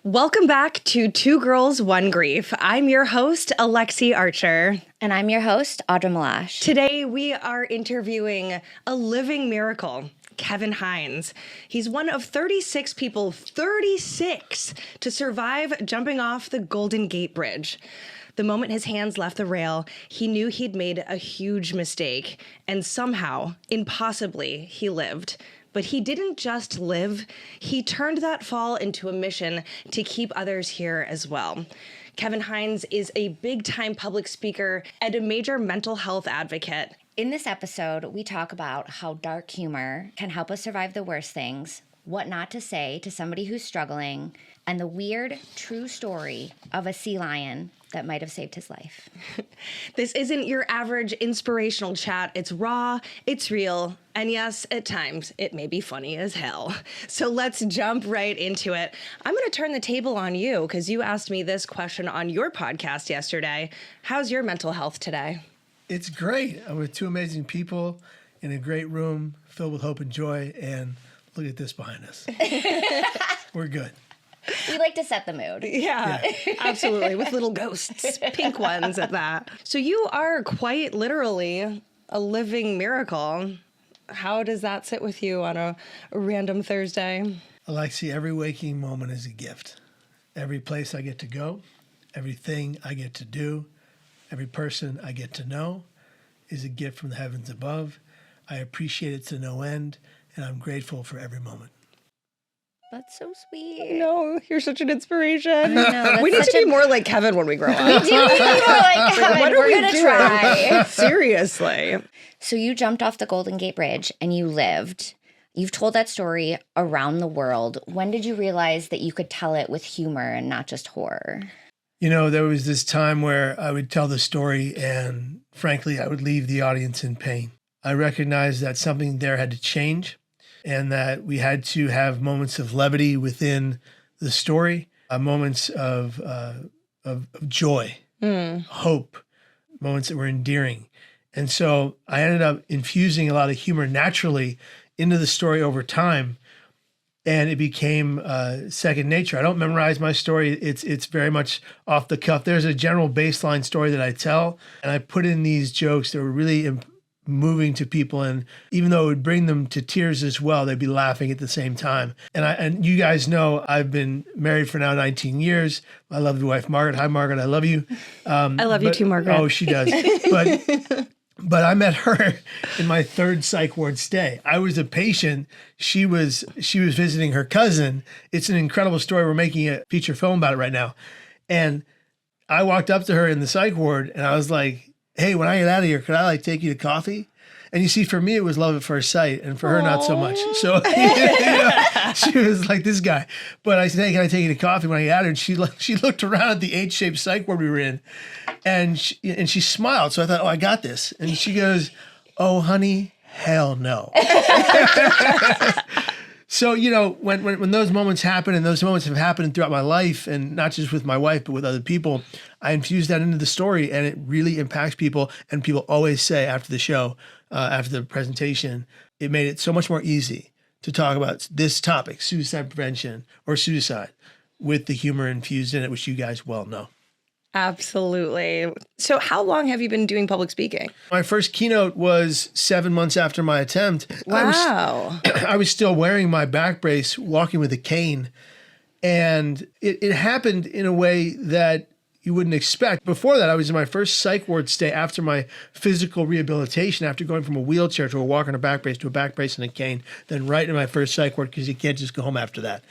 Welcome back to Two Girls, One Grief. I'm your host, Alexi Archer. And I'm your host, Audra Malash. Today we are interviewing a living miracle, Kevin Hines. He's one of 36 people, 36, to survive jumping off the Golden Gate Bridge. The moment his hands left the rail, he knew he'd made a huge mistake, and somehow, impossibly, he lived. But he didn't just live, he turned that fall into a mission to keep others here as well. Kevin Hines is a big-time public speaker and a major mental health advocate. In this episode, we talk about how dark humor can help us survive the worst things, what not to say to somebody who's struggling, and the weird, true story of a sea lion that might have saved his life. This isn't your average inspirational chat. It's raw, it's real, and yes, at times, it may be funny as hell. So let's jump right into it. I'm going to turn the table on you because you asked me this question on your podcast yesterday. How's your mental health today? It's great. I'm with two amazing people in a great room filled with hope and joy, and look at this behind us. We're good. We like to set the mood. Yeah, absolutely. With little ghosts, pink ones at that. So you are quite literally a living miracle. How does that sit with you on a random Thursday? Alexi, every waking moment is a gift. Every place I get to go, everything I get to do, every person I get to know is a gift from the heavens above. I appreciate it to no end, and I'm grateful for every moment. That's so sweet. No, you're such an inspiration. I know, we need to be more like Kevin when we grow up. We do need to be more like Kevin. What are We're we going to doing? try. Seriously. So you jumped off the Golden Gate Bridge and you lived. You've told that story around the world. When did you realize that you could tell it with humor and not just horror? You know, there was this time where I would tell the story and, frankly, I would leave the audience in pain. I recognized that something there had to change and that we had to have moments of levity within the story, moments of joy, hope, moments that were endearing. And so I ended up infusing a lot of humor naturally into the story over time, and it became second nature. I don't memorize my story. It's very much off the cuff. There's a general baseline story that I tell, and I put in these jokes that were really moving to people, and even though it would bring them to tears as well, they'd be laughing at the same time. And you guys know I've been married for now 19 years. My lovely wife, Margaret. Hi, Margaret. I love you. I love you too, Margaret. Oh, she does. But I met her in my third psych ward stay. I was a patient. She was visiting her cousin. It's an incredible story. We're making a feature film about it right now. And I walked up to her in the psych ward and I was like, hey, when I get out of here, could I take you to coffee? And you see, for me, it was love at first sight, and for her, not so much. So she was like, this guy. But I said, hey, can I take you to coffee when I get out of here? And she looked around at the H-shaped psych ward we were in, and she smiled. So I thought, oh, I got this. And she goes, oh, honey, hell no. So, you know, when those moments happen, and those moments have happened throughout my life, and not just with my wife, but with other people, I infuse that into the story, and it really impacts people. And people always say after the show, after the presentation, it made it so much more easy to talk about this topic, suicide prevention or suicide, with the humor infused in it, which you guys well know. Absolutely. So how long have you been doing public speaking? My first keynote was 7 months after my attempt. Wow. I was still wearing my back brace, walking with a cane. And it happened in a way that you wouldn't expect. Before that, I was in my first psych ward stay after my physical rehabilitation, after going from a wheelchair to a walker and a back brace to a back brace and a cane, then right in my first psych ward, because you can't just go home after that.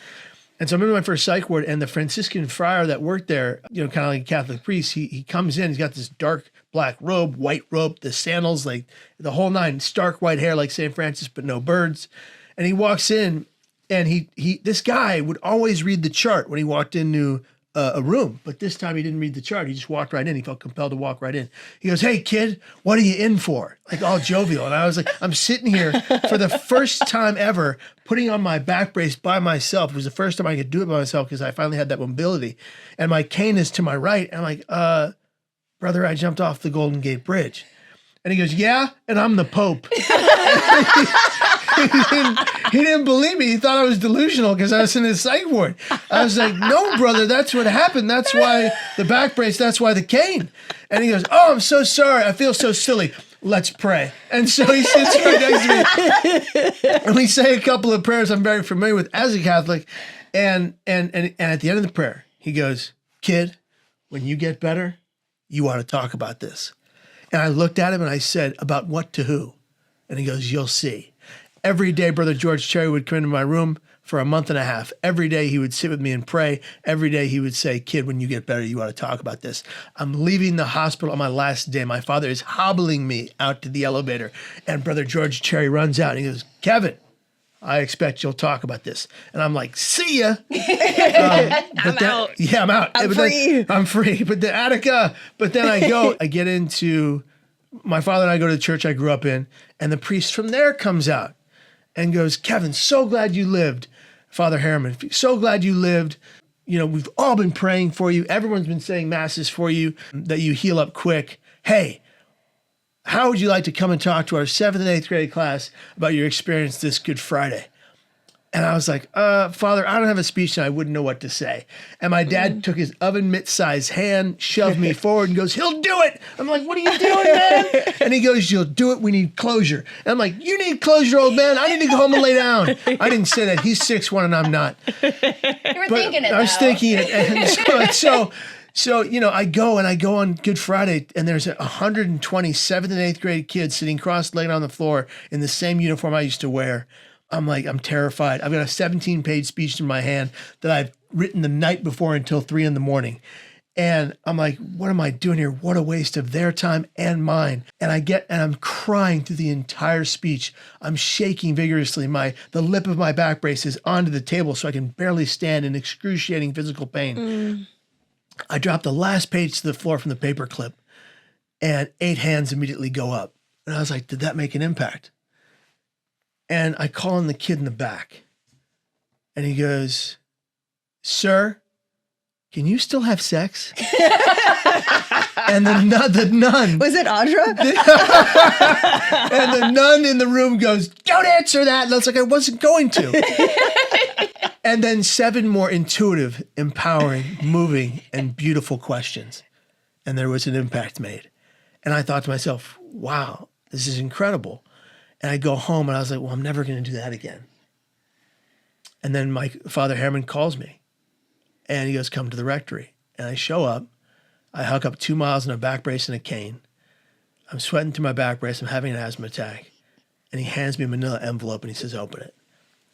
And so I'm in my first psych ward, and the Franciscan friar that worked there, you know, kind of like a Catholic priest, he comes in, he's got this dark black robe, white robe, the sandals, like the whole nine, stark white hair like St. Francis, but no birds. And he walks in, and this guy would always read the chart when he walked into a room, but this time he didn't read the chart. He just walked right in. He felt compelled to walk right in. He goes, hey, kid, what are you in for? Like all jovial. And I was like, I'm sitting here for the first time ever, putting on my back brace by myself. It was the first time I could do it by myself because I finally had that mobility. And my cane is to my right. And I'm like, brother, I jumped off the Golden Gate Bridge. And he goes, yeah, and I'm the Pope. he didn't believe me. He thought I was delusional because I was in his psych ward. I was like, no, brother, that's what happened. That's why the back brace, that's why the cane. And he goes, oh, I'm so sorry. I feel so silly. Let's pray. And so he sits right next to me. And we say a couple of prayers I'm very familiar with as a Catholic. And at the end of the prayer, he goes, kid, when you get better, you want to talk about this. And I looked at him and I said, about what to who? And he goes, you'll see. Every day, Brother George Cherry would come into my room for a month and a half. Every day he would sit with me and pray. Every day he would say, kid, when you get better, you want to talk about this. I'm leaving the hospital on my last day. My father is hobbling me out to the elevator. And Brother George Cherry runs out and he goes, Kevin, I expect you'll talk about this. And I'm like, see ya. I'm out. Yeah, I'm out. I'm free. I'm free. But the Attica, but then I get into, my father and I go to the church I grew up in, and the priest from there comes out and goes, Kevin, so glad you lived. Father Harriman, so glad you lived. You know, we've all been praying for you. Everyone's been saying masses for you, that you heal up quick. Hey, how would you like to come and talk to our 7th and 8th grade class about your experience this Good Friday? And I was like, Father, I don't have a speech and I wouldn't know what to say. And my dad took his oven mitt-sized hand, shoved me forward and goes, he'll do it. I'm like, what are you doing, man? And he goes, you'll do it. We need closure. And I'm like, you need closure, old man. I need to go home and lay down. I didn't say that. He's 6'1" and I'm not. You were thinking it, I was thinking it. And so, you know, I go on Good Friday and there's 120 7th and 8th grade kids sitting cross-legged on the floor in the same uniform I used to wear. I'm like, I'm terrified. I've got a 17-page speech in my hand that I've written the night before until 3 a.m. And I'm like, what am I doing here? What a waste of their time and mine. And I'm crying through the entire speech. I'm shaking vigorously. The lip of my back brace is onto the table so I can barely stand in excruciating physical pain. I dropped the last page to the floor from the paper clip and 8 hands immediately go up. And I was like, did that make an impact? And I call in the kid in the back and he goes, sir, can you still have sex? And the nun. Was it Audra? And the nun in the room goes, don't answer that. And I was like, I wasn't going to. And then 7 more intuitive, empowering, moving, and beautiful questions. And there was an impact made. And I thought to myself, wow, this is incredible. And I go home and I was like, well, I'm never going to do that again. And then my Father Harriman calls me and he goes, come to the rectory. And I show up. I hook up 2 miles in a back brace and a cane. I'm sweating through my back brace. I'm having an asthma attack. And he hands me a manila envelope and he says, open it.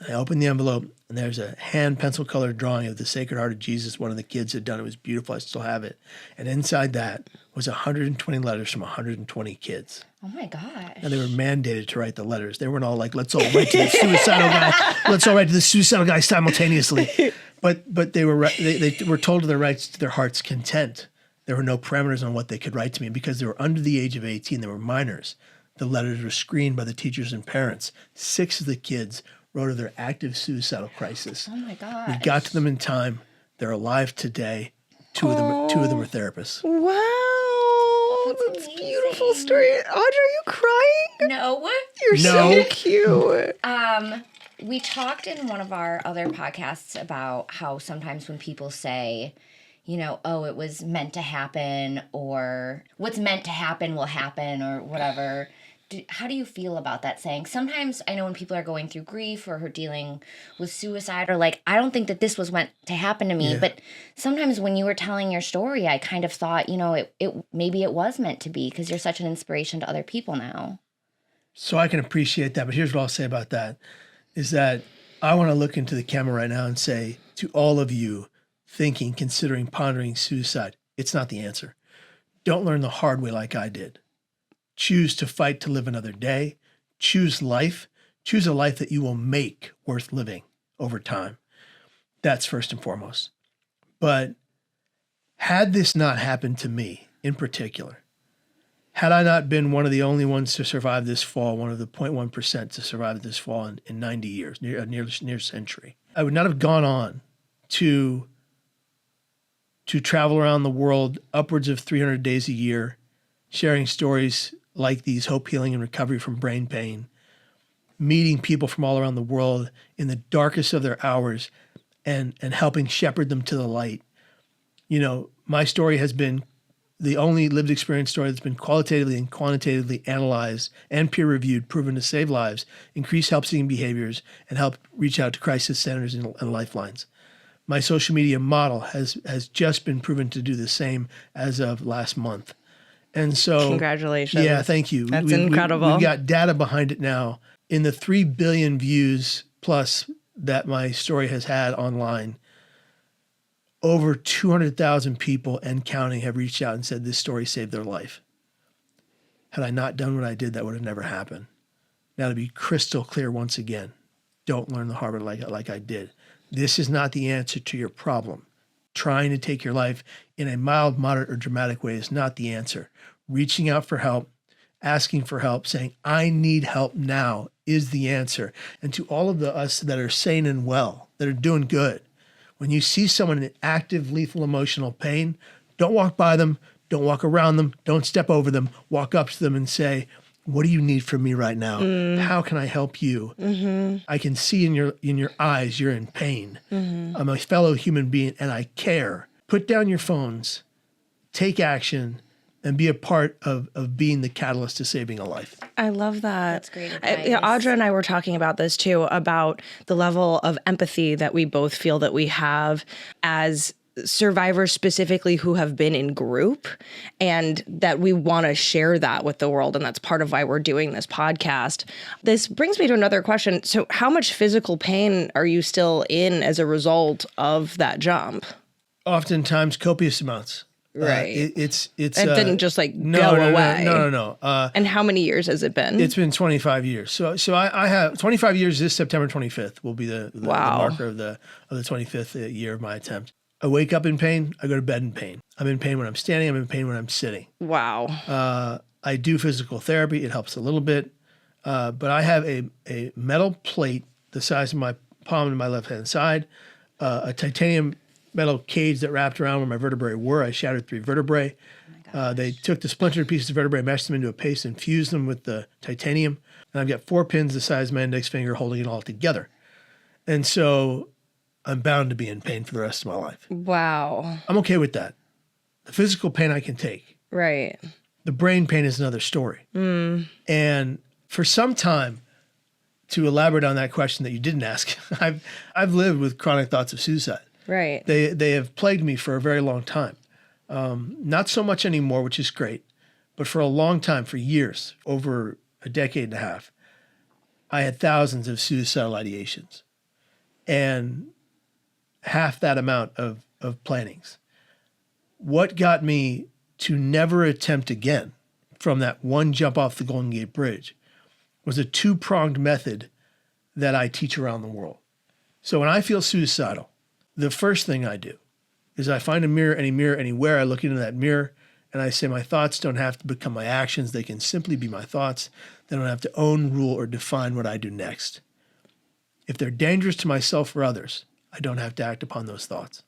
And I open the envelope and there's a hand pencil colored drawing of the Sacred Heart of Jesus. One of the kids had done. It was beautiful. I still have it. And inside that was 120 letters from 120 kids. Oh my gosh. And they were mandated to write the letters. They weren't all like, let's all write to the suicidal guy. Let's all write to the suicidal guy simultaneously. But they were told to their rights to their heart's content. There were no parameters on what they could write to me because they were under the age of 18. They were minors. The letters were screened by the teachers and parents. 6 of the kids wrote of their active suicidal crisis. Oh my God. We got to them in time. They're alive today. Two of them are therapists. Wow. That's a beautiful story. Audra, are you crying? No. You're so cute. We talked in one of our other podcasts about how sometimes when people say, you know, oh, it was meant to happen, or what's meant to happen will happen, or whatever. How do you feel about that saying? Sometimes I know when people are going through grief or dealing with suicide or like, I don't think that this was meant to happen to me. Yeah. But sometimes when you were telling your story, I kind of thought, you know, it maybe it was meant to be because you're such an inspiration to other people now. So I can appreciate that. But here's what I'll say about that is that I want to look into the camera right now and say to all of you thinking, considering, pondering suicide, it's not the answer. Don't learn the hard way like I did. Choose to fight to live another day. Choose life. Choose a life that you will make worth living over time. That's first and foremost. But had this not happened to me in particular, had I not been one of the only ones to survive this fall, one of the 0.1% to survive this fall in 90 years, near century, I would not have gone on to travel around the world upwards of 300 days a year, sharing stories like these, hope, healing, and recovery from brain pain, meeting people from all around the world in the darkest of their hours and helping shepherd them to the light. You know, my story has been the only lived experience story that's been qualitatively and quantitatively analyzed and peer-reviewed, proven to save lives, increase help-seeking behaviors, and help reach out to crisis centers and lifelines. My social media model has just been proven to do the same as of last month. And so, congratulations. Yeah, thank you. That's incredible. We've got data behind it now. In the 3 billion views plus that my story has had online, over 200,000 people and counting have reached out and said this story saved their life. Had I not done what I did, that would have never happened. Now, to be crystal clear once again, don't learn the hard way like I did. This is not the answer to your problem. Trying to take your life in a mild, moderate, or dramatic way is not the answer. Reaching out for help, asking for help, saying, I need help now is the answer. And to all of us that are sane and well, that are doing good, when you see someone in active, lethal emotional pain, don't walk by them, don't walk around them, don't step over them, walk up to them and say, what do you need from me right now? How can I help you? I can see in your eyes you're in pain. I'm a fellow human being and I care. Put down your phones, take action, and be a part of being the catalyst to saving a life. I love that. That's great advice. Audra and I were talking about this too, about the level of empathy that we both feel that we have as survivors specifically who have been in group, and that we want to share that with the world. And that's part of why we're doing this podcast. This brings me to another question. So how much physical pain are you still in as a result of that jump? Oftentimes copious amounts. Right. It's It didn't just like go away. No. And how many years has it been? It's been 25 years. So I have 25 years. This September 25th will be the marker of the 25th year of my attempt. I wake up in pain. I go to bed in pain. I'm in pain when I'm standing. I'm in pain when I'm sitting. Wow. I do physical therapy. It helps a little bit. But I have a metal plate the size of my palm in my left-hand side, a titanium metal cage that wrapped around where my vertebrae were. I shattered 3 vertebrae. They took the splintered pieces of vertebrae, meshed them into a paste, and fused them with the titanium. And I've got 4 pins the size of my index finger holding it all together. And so I'm bound to be in pain for the rest of my life. Wow. I'm okay with that. The physical pain I can take. Right. The brain pain is another story. And for some time, to elaborate on that question that you didn't ask, I've lived with chronic thoughts of suicide. Right. They have plagued me for a very long time. Not so much anymore, which is great, but for a long time, for years, over a decade and a half, I had thousands of suicidal ideations and half that amount of plannings. What got me to never attempt again from that one jump off the Golden Gate Bridge was a 2-pronged method that I teach around the world. So when I feel suicidal, the first thing I do is I find a mirror anywhere. I look into that mirror and I say my thoughts don't have to become my actions. They can simply be my thoughts. They don't have to own, rule, or define what I do next. If they're dangerous to myself or others, I don't have to act upon those thoughts.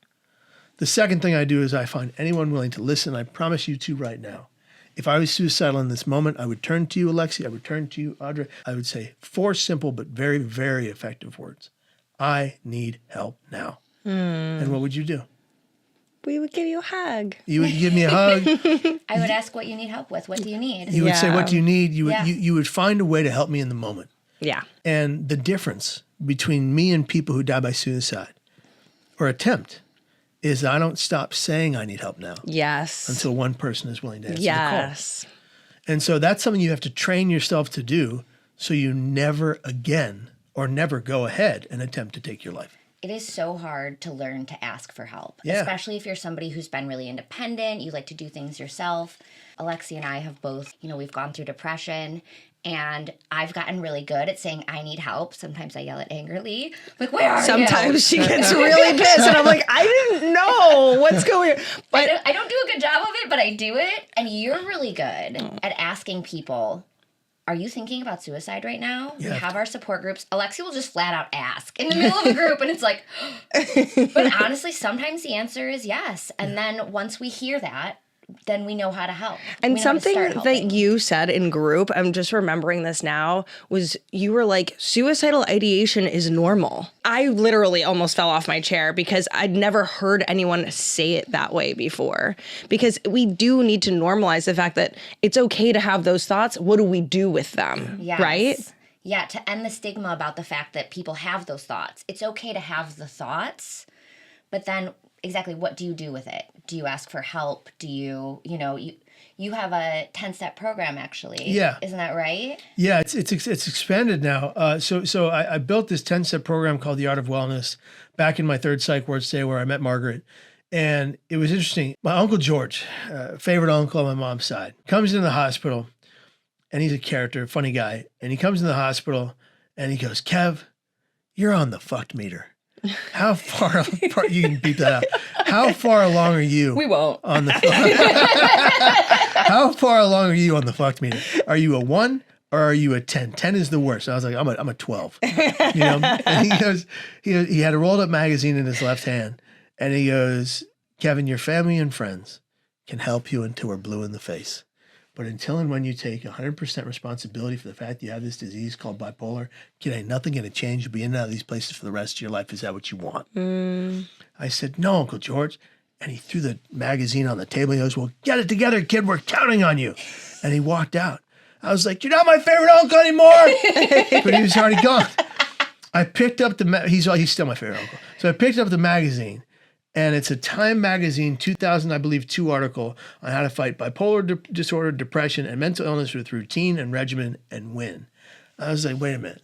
The second thing I do is I find anyone willing to listen. I promise you to right now. If I was suicidal in this moment, I would turn to you, Alexi. I would turn to you, Audra. I would say 4 simple but very, very effective words. I need help now. And what would you do? We would give you a hug. You would give me a hug. I would ask what you need help with. What do you need? You would say, what do you need? Yeah. You would find a way to help me in the moment. Yeah. And the difference between me and people who die by suicide or attempt is I don't stop saying I need help now. Yes. Until one person is willing to answer the yes. call. And so that's something you have to train yourself to do so you never again or never go ahead and attempt to take your life. It is so hard to learn to ask for help, Yeah. especially if you're somebody who's been really independent, you like to do things yourself. Alexi and I have both, we've gone through depression, and I've gotten really good at saying I need help. Sometimes I yell it angerly, like, where are you? Sometimes she gets really pissed, and I'm like, I didn't know what's going on. But I don't do a good job of it, but I do it. And you're really good at asking people, are you thinking about suicide right now? Yeah. We have our support groups. Alexi will just flat out ask in the middle of a group, and it's like, but honestly, sometimes the answer is yes. And then once we hear that, then we know how to help. And We know how to something start that helping. you said in group, I'm just remembering this now, was you were like, suicidal ideation is normal. I literally almost fell off my chair because I'd never heard anyone say it that way before. Because we do need to normalize the fact that it's okay to have those thoughts. What do we do with them? Yes. Right? Yeah, to end the stigma about the fact that people have those thoughts. It's okay to have the thoughts, but then exactly what do you do with it? Do you ask for help? Do you, you have a 10-step program actually. Yeah. Isn't that right? Yeah, it's expanded now. So I built this 10-step program called The Art of Wellness back in my third psych ward stay where I met Margaret. And it was interesting. My Uncle George, favorite uncle on my mom's side, comes into the hospital, and he's a character, funny guy. And he comes in the hospital and he goes, Kev, you're on the fucked meter. How far you can beep that out. How far along are you? We won't. On the How far along are you on the fucked meter? Are you a 1 or are you a 10? 10 is the worst. I was like, I'm a 12. And he goes, he had a rolled up magazine in his left hand, and he goes, Kevin, your family and friends can help you until we're blue in the face. But until and when you take 100% responsibility for the fact that you have this disease called bipolar, ain't nothing going to change. You'll be in and out of these places for the rest of your life. Is that what you want? I said, no, Uncle George. And he threw the magazine on the table. He goes, well, get it together, kid. We're counting on you. And he walked out. I was like, you're not my favorite uncle anymore. But he was already gone. I picked up he's still my favorite uncle. So I picked up the magazine. And it's a Time Magazine 2000, I believe, 2 article on how to fight bipolar disorder, depression, and mental illness with routine and regimen and win. I was like, wait a minute.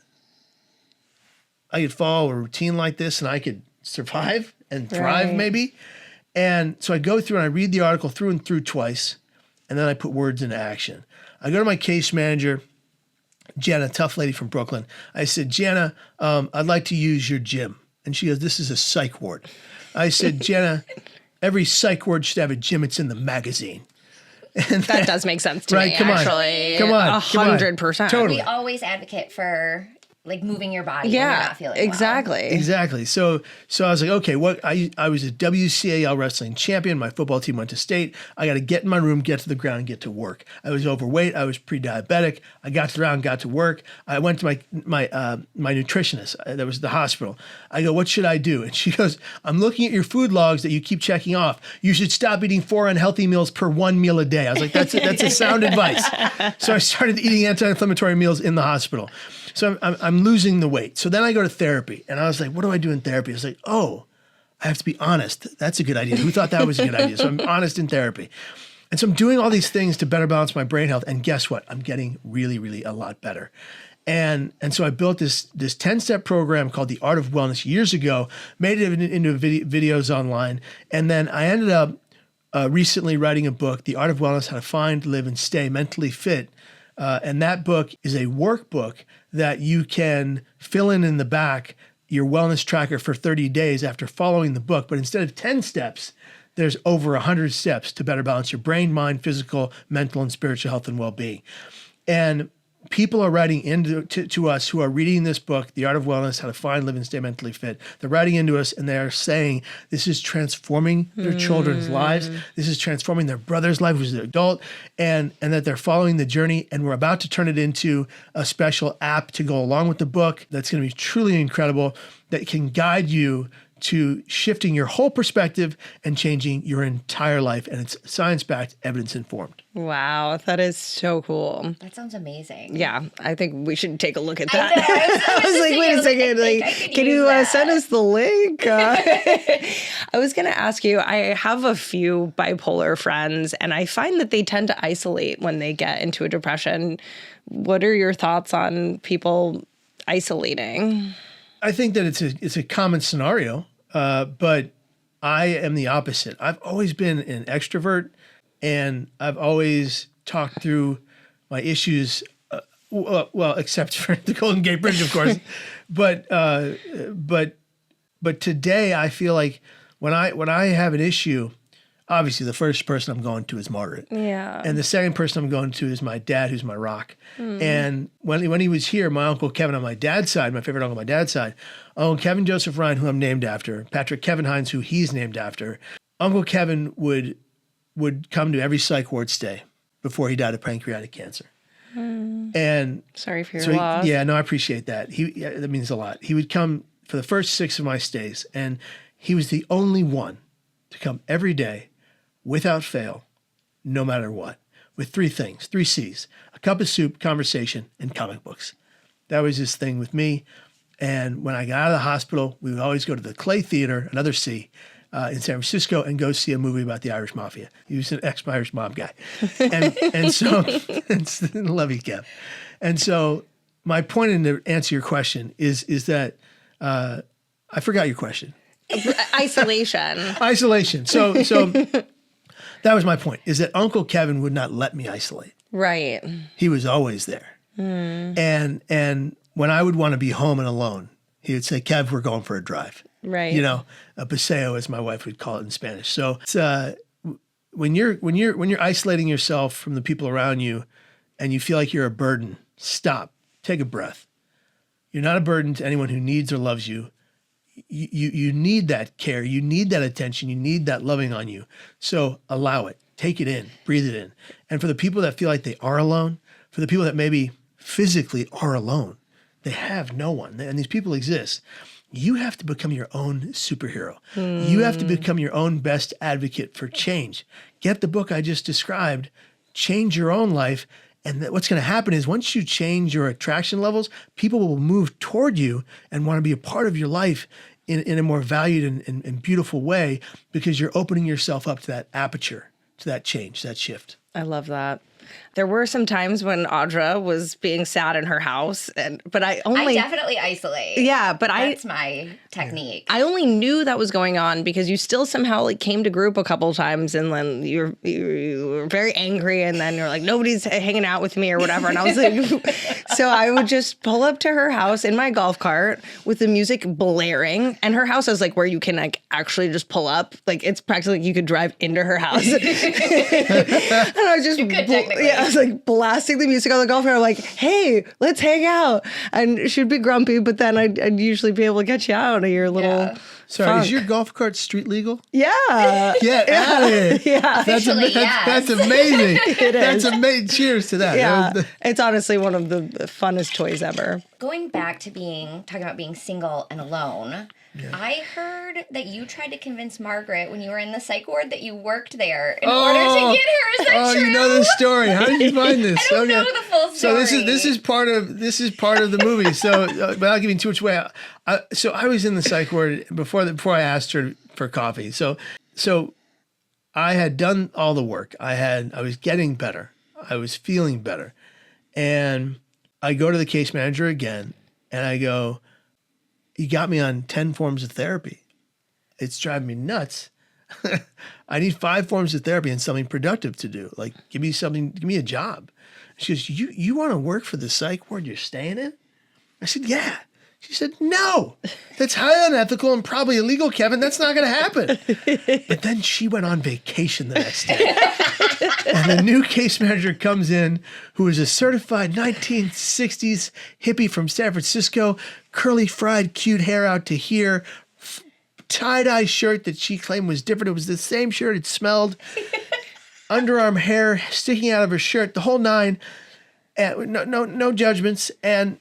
I could follow a routine like this and I could survive and thrive maybe. And so I go through and I read the article through and through twice, and then I put words into action. I go to my case manager, Jenna, tough lady from Brooklyn. I said, Jenna, I'd like to use your gym. And she goes, this is a psych ward. I said, Jenna, every psych ward should have a gym. It's in the magazine. And That does make sense to me, come actually. on. 100%. Totally. We always advocate for like moving your body when you're not feeling well. Exactly. So I was like, okay, I was a WCAL wrestling champion. My football team went to state. I got to get in my room, get to the ground, and get to work. I was overweight. I was pre-diabetic. I got to the ground, got to work. I went to my nutritionist. That was the hospital. I go, what should I do? And she goes, I'm looking at your food logs that you keep checking off. You should stop eating 4 unhealthy meals per 1 meal a day. I was like, that's a sound advice. So I started eating anti-inflammatory meals in the hospital. So I'm losing the weight. So then I go to therapy, and I was like, what do I do in therapy? I was like, oh, I have to be honest. That's a good idea. Who thought that was a good idea? So I'm honest in therapy. And so I'm doing all these things to better balance my brain health. And guess what? I'm getting really, really a lot better. And so I built this 10-step program called The Art of Wellness years ago, made it into videos online. And then I ended up recently writing a book, The Art of Wellness, How to Find, Live, and Stay Mentally Fit. And that book is a workbook that you can fill in the back, your wellness tracker for 30 days after following the book. But instead of 10 steps, there's over 100 steps to better balance your brain, mind, physical, mental, and spiritual health and well-being. And people are writing to us who are reading this book, The Art of Wellness, How to Find, Live, and Stay Mentally Fit. They're writing into us and they're saying this is transforming their children's lives. This is transforming their brother's life, who's an adult, and that they're following the journey. And we're about to turn it into a special app to go along with the book that's going to be truly incredible, that can guide you to shifting your whole perspective and changing your entire life. And it's science-backed, evidence-informed. Wow, that is so cool. That sounds amazing. Yeah, I think we should take a look at that. I was like, wait a second. Like, can you send us the link? I was going to ask you, I have a few bipolar friends, and I find that they tend to isolate when they get into a depression. What are your thoughts on people isolating? I think that it's a common scenario, but I am the opposite. I've always been an extrovert, and I've always talked through my issues, well, except for the Golden Gate Bridge, of course. But today I feel like when I have an issue, obviously the first person I'm going to is Margaret. Yeah. And the second person I'm going to is my dad, who's my rock. And when he was here, my Uncle Kevin on my dad's side, my favorite uncle on my dad's side, Uncle Kevin Joseph Ryan, who I'm named after, Patrick Kevin Hines, who he's named after, Uncle Kevin would would come to every psych ward stay before he died of pancreatic cancer. And Sorry for your so loss. yeah, no, I appreciate that. That means a lot. He would come for the first 6 of my stays, and he was the only one to come every day without fail, no matter what, with 3 things, 3 C's: a cup of soup, conversation, and comic books. That was his thing with me. And when I got out of the hospital, we would always go to the Clay Theater, another C, in San Francisco, and go see a movie about the Irish Mafia. He was an ex-Irish mob guy. And so, love you, Kev. And so my point in to answer your question is that I forgot your question. Isolation. Isolation. So that was my point, is that Uncle Kevin would not let me isolate. Right. He was always there. And when I would want to be home and alone, he would say, Kev, we're going for a drive. Right. You know, a paseo, as my wife would call it in Spanish. So it's, when you're isolating yourself from the people around you and you feel like you're a burden, stop, take a breath. You're not a burden to anyone who needs or loves you. You need that care. You need that attention. You need that loving on you. So allow it. Take it in. Breathe it in. And for the people that feel like they are alone, for the people that maybe physically are alone, they have no one, and these people exist. You have to become your own superhero. You have to become your own best advocate for change. Get the book I just described, change your own life. And what's going to happen is once you change your attraction levels, people will move toward you and want to be a part of your life in a more valued and beautiful way, because you're opening yourself up to that aperture, to that change, that shift. I love that. There were some times when Audra was being sad in her house, but I definitely isolate. Yeah, but that's my technique. I only knew that was going on because you still somehow like came to group a couple of times, and then you were very angry, and then you're like, nobody's hanging out with me or whatever, and I was like, so I would just pull up to her house in my golf cart with the music blaring, and her house is like where you can like actually just pull up, like it's practically like you could drive into her house, and I was just I was like blasting the music on the golf cart. I'm like, hey, let's hang out. And she'd be grumpy, but then I'd usually be able to get you out of your little Sorry, funk. is your golf cart street legal? Yeah. Get out of it. Yeah. That's amazing. That's amazing. Cheers to that. Yeah. It's honestly one of the funnest toys ever. Going back to talking about being single and alone, I heard that you tried to convince Margaret when you were in the psych ward that you worked there in order to get her. Is that true? You know this story. How did you find this? I don't know the full story. So this is part of the movie. So without giving too much away, so I was in the psych ward before I asked her for coffee. So I had done all the work. I was getting better. I was feeling better, and I go to the case manager again, and I go, "You got me on 10 forms of therapy. It's driving me nuts. I need 5 forms of therapy and something productive to do. Like, give me a job." She goes, you want to work for the psych ward you're staying in? I said, yeah. She said, no, that's highly unethical and probably illegal, Kevin. That's not going to happen. But then she went on vacation the next day. And the new case manager comes in, who is a certified 1960s hippie from San Francisco, curly fried, cute hair out to here, tie-dye shirt that she claimed was different. It was the same shirt. It smelled. Underarm hair sticking out of her shirt, the whole nine. And no judgments. And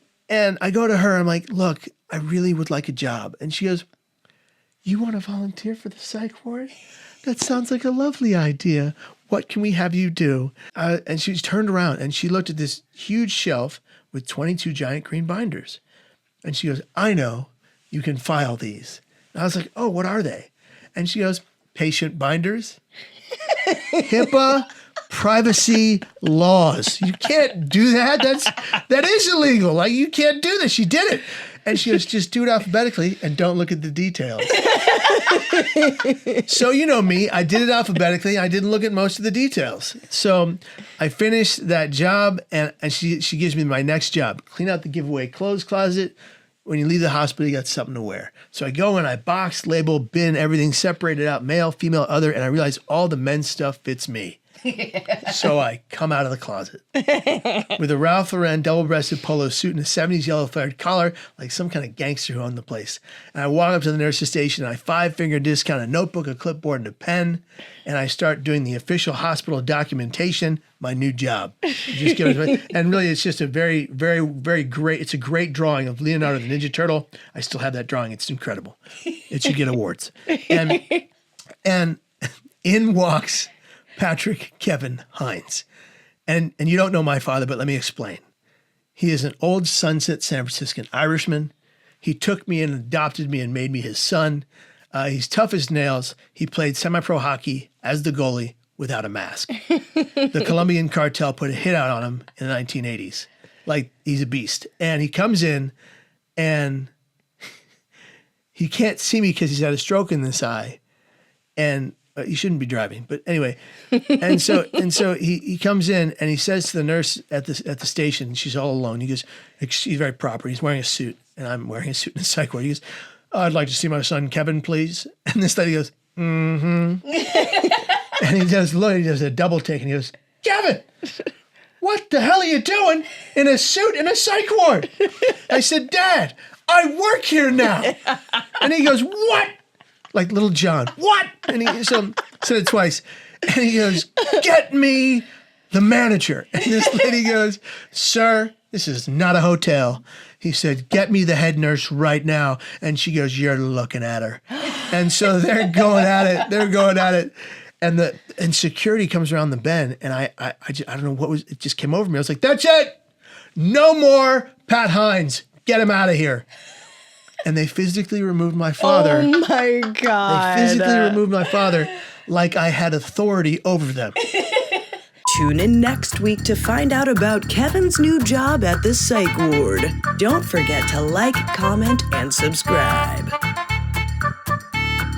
I go to her, I'm like, look, I really would like a job. And she goes, you want to volunteer for the psych ward? That sounds like a lovely idea. What can we have you do? And she turned around and she looked at this huge shelf with 22 giant green binders. And she goes, I know, you can file these. And I was like, oh, what are they? And she goes, patient binders, HIPAA, privacy laws. You can't do that. That is illegal. Like, you can't do this. She did it. And she goes, just do it alphabetically and don't look at the details. So you know me, I did it alphabetically. I didn't look at most of the details. So I finished that job, and she gives me my next job. Clean out the giveaway clothes closet. When you leave the hospital, you got something to wear. So I go and I box, label, bin, everything separated out, male, female, other, and I realize all the men's stuff fits me. So I come out of the closet with a Ralph Lauren double-breasted polo suit and a 70s yellow flared collar, like some kind of gangster who owned the place. And I walk up to the nurse's station and I 5-finger discount a notebook, a clipboard, and a pen. And I start doing the official hospital documentation, my new job. Just give it, and really, it's just a very, very, very great, it's a great drawing of Leonardo the Ninja Turtle. I still have that drawing. It's incredible. It should get awards. And in walks Patrick Kevin Hines. And you don't know my father, but let me explain. He is an old Sunset San Franciscan Irishman. He took me and adopted me and made me his son. He's tough as nails. He played semi-pro hockey as the goalie without a mask. The Colombian cartel put a hit out on him in the 1980s. Like, he's a beast. And he comes in and he can't see me because he's had a stroke in this eye. And you shouldn't be driving, but anyway. And so he comes in and he says to the nurse at the station, she's all alone. He goes, he's very proper. He's wearing a suit, and I'm wearing a suit in a psych ward. He goes, I'd like to see my son Kevin, please. And this lady goes, mm-hmm. And he does a double take, and he goes, Kevin, what the hell are you doing in a suit in a psych ward? I said, Dad, I work here now. And he goes, what? Like Little John, what? And he said it twice. And he goes, get me the manager. And this lady goes, sir, this is not a hotel. He said, get me the head nurse right now. And she goes, you're looking at her. And so they're going at it. And security comes around the bend. And I don't know what was, it just came over me. I was like, that's it. No more Pat Hines. Get him out of here. And they physically removed my father. Oh my God. They physically removed my father like I had authority over them. Tune in next week to find out about Kevin's new job at the psych ward. Don't forget to like, comment, and subscribe.